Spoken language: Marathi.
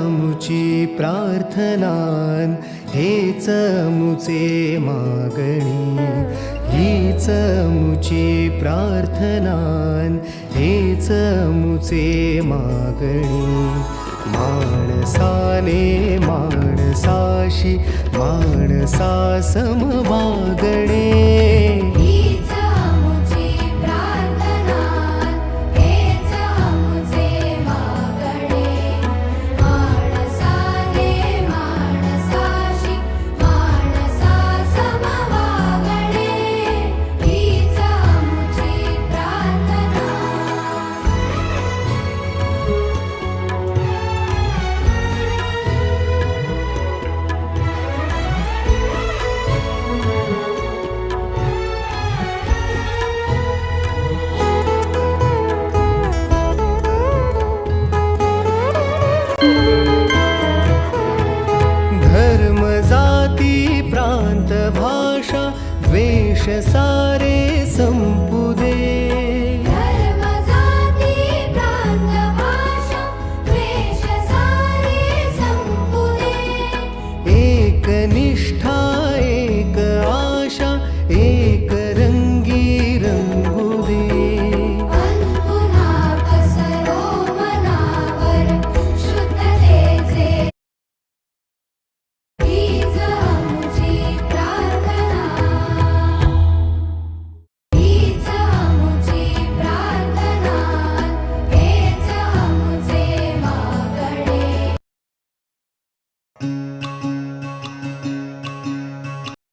मुची प्रार्थनान हेच मुचे मागणी, हीच मुची प्रार्थनान हेच मुचे मागणी. माणसाने माणसाशी माणसा सम वागणे, हीच मुची प्रार्थना हेच मुचे मागणे. माणसाने माणसाशी माणसा सम वागणे, हीच मुची प्रार्थना. धर्म जाती प्रांत भाषा द्वेष सारे